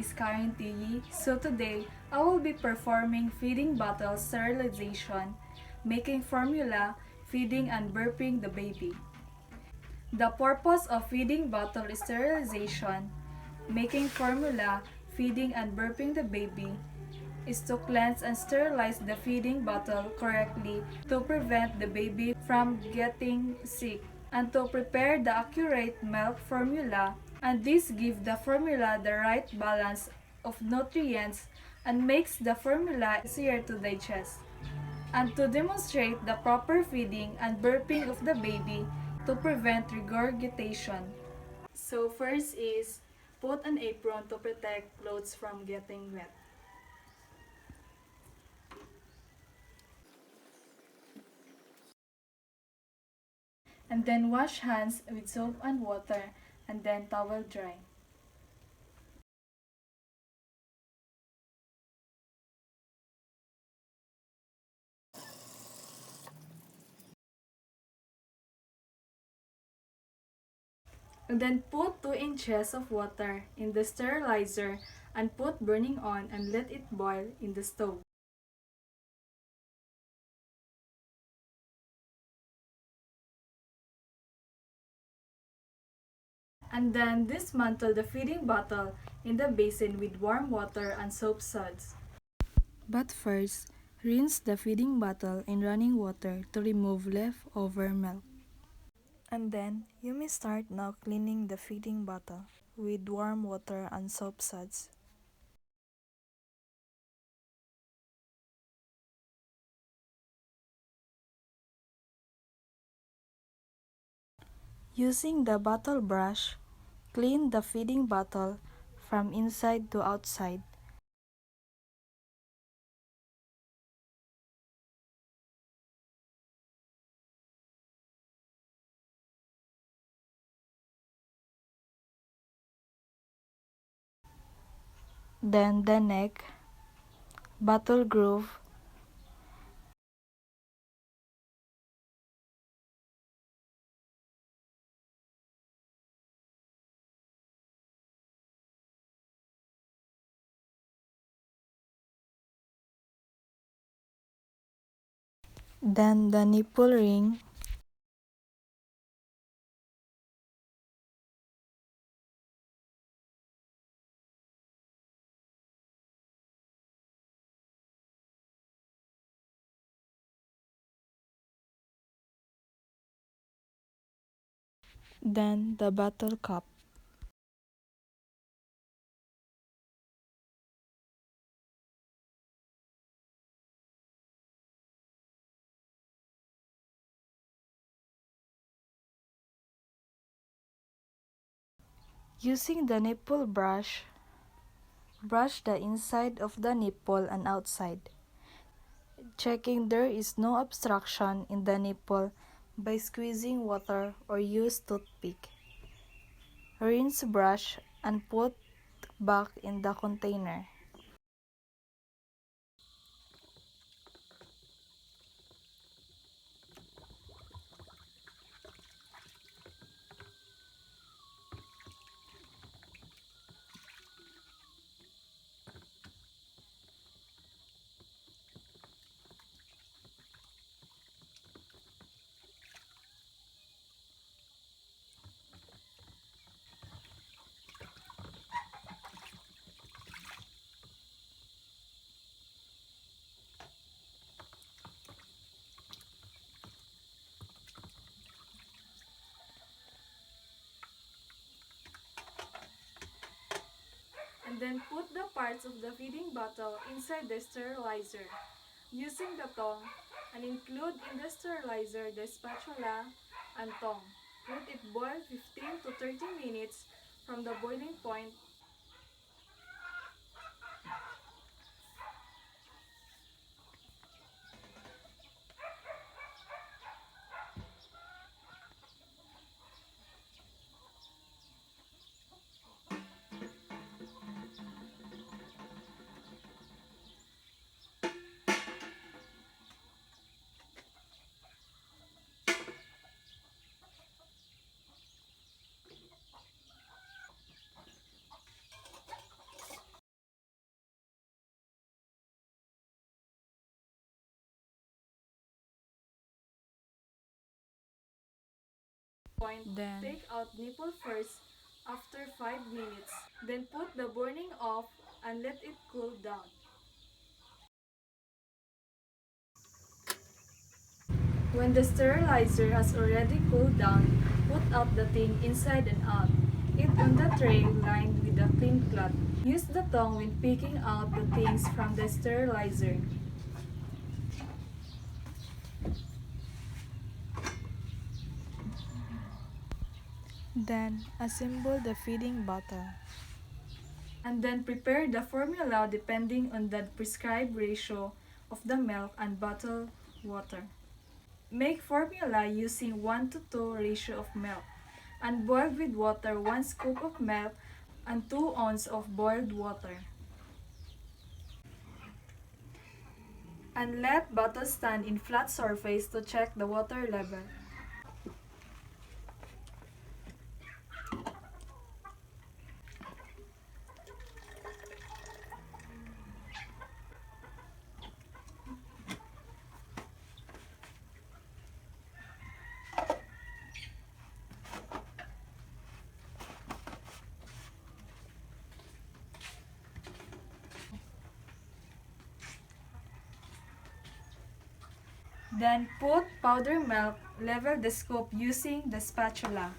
is Karen Tiyi. So today, I will be performing feeding bottle sterilization, making formula, feeding and burping the baby. The purpose of feeding bottle sterilization, making formula, feeding and burping the baby is to cleanse and sterilize the feeding bottle correctly to prevent the baby from getting sick and to prepare the accurate milk formula, and this gives the formula the right balance of nutrients and makes the formula easier to digest, and to demonstrate the proper feeding and burping of the baby to prevent regurgitation. So first is put an apron to protect clothes from getting wet. And then wash hands with soap and water and then towel dry. And then put 2 inches of water in the sterilizer and put burning on and let it boil in the stove. And then dismantle the feeding bottle in the basin with warm water and soap suds. But first, rinse the feeding bottle in running water to remove leftover milk. And then, you may start now cleaning the feeding bottle with warm water and soap suds. Using the bottle brush, clean the feeding bottle from inside to outside. Then the neck, bottle groove, then the nipple ring, then the bottle cup. Using the nipple brush, brush the inside of the nipple and outside, checking there is no obstruction in the nipple by squeezing water or use toothpick. Rinse brush and put back in the container. And then put the parts of the feeding bottle inside the sterilizer using the tongue, and include in the sterilizer the spatula and tongue. Let it boil 15 to 30 minutes from the boiling point. Then take out nipple first after 5 minutes. Then put the burning off and let it cool down. When the sterilizer has already cooled down, put out the thing inside and out. It on the tray lined with a clean cloth. Use the tongue when picking out the things from the sterilizer. Then assemble the feeding bottle. And then prepare the formula depending on the prescribed ratio of the milk and bottled water. Make formula using 1:2 ratio of milk and boil with water 1 scoop of milk and 2 ounces of boiled water. And let bottle stand in flat surface to check the water level. Then put powder milk, level the scoop using the spatula.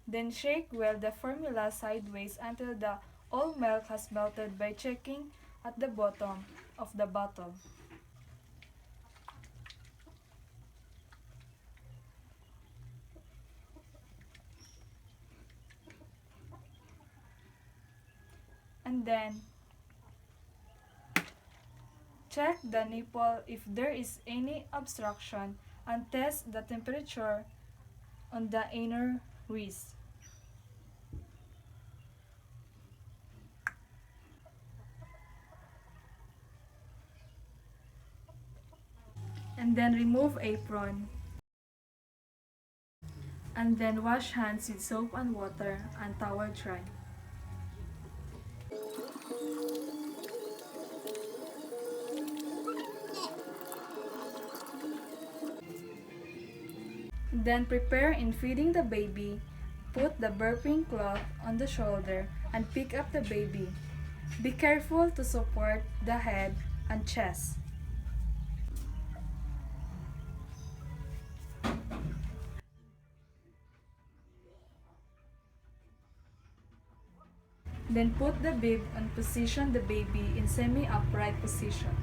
Then shake well the formula sideways until the all milk has melted by checking at the bottom of the bottle. And then check the nipple if there is any obstruction and test the temperature on the inner wrist. And then remove apron. And then wash hands with soap and water and towel dry. Then prepare in feeding the baby. Put the burping cloth on the shoulder and pick up the baby. Be careful to support the head and chest. Then put the bib and position the baby in semi-upright position.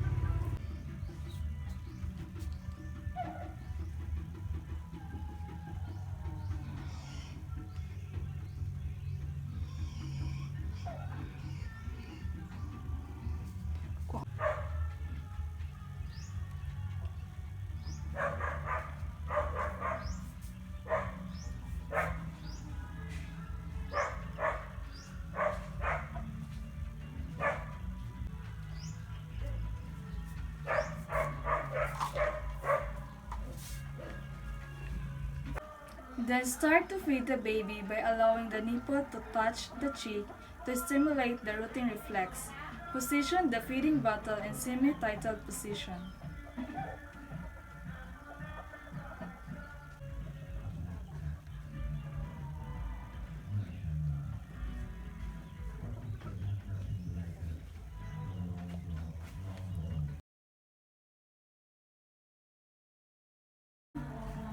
Then start to feed the baby by allowing the nipple to touch the cheek to stimulate the rooting reflex. Position the feeding bottle in semi-titled position.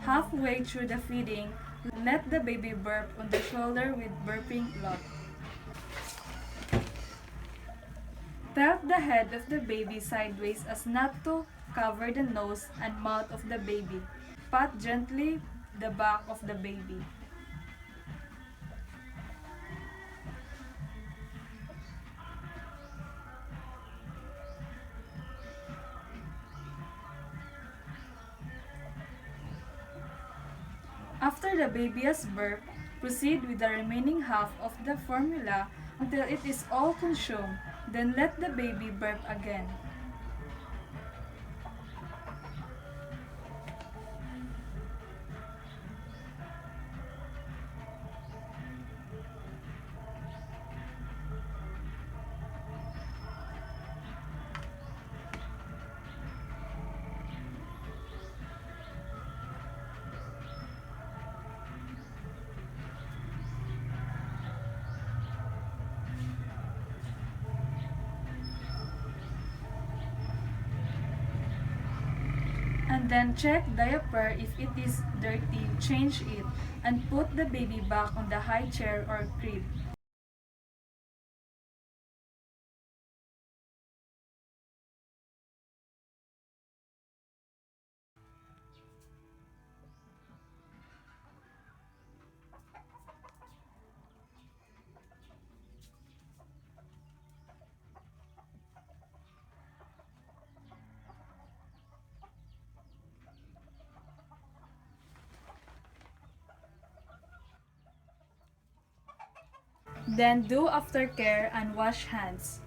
Halfway through the feeding, let the baby burp on the shoulder with burping cloth. Tilt the head of the baby sideways as not to cover the nose and mouth of the baby. Pat gently the back of the baby. After the baby has burped, proceed with the remaining half of the formula until it is all consumed. Then let the baby burp again. And then check diaper. If it is dirty, change it and put the baby back on the high chair or crib. Then do aftercare and wash hands.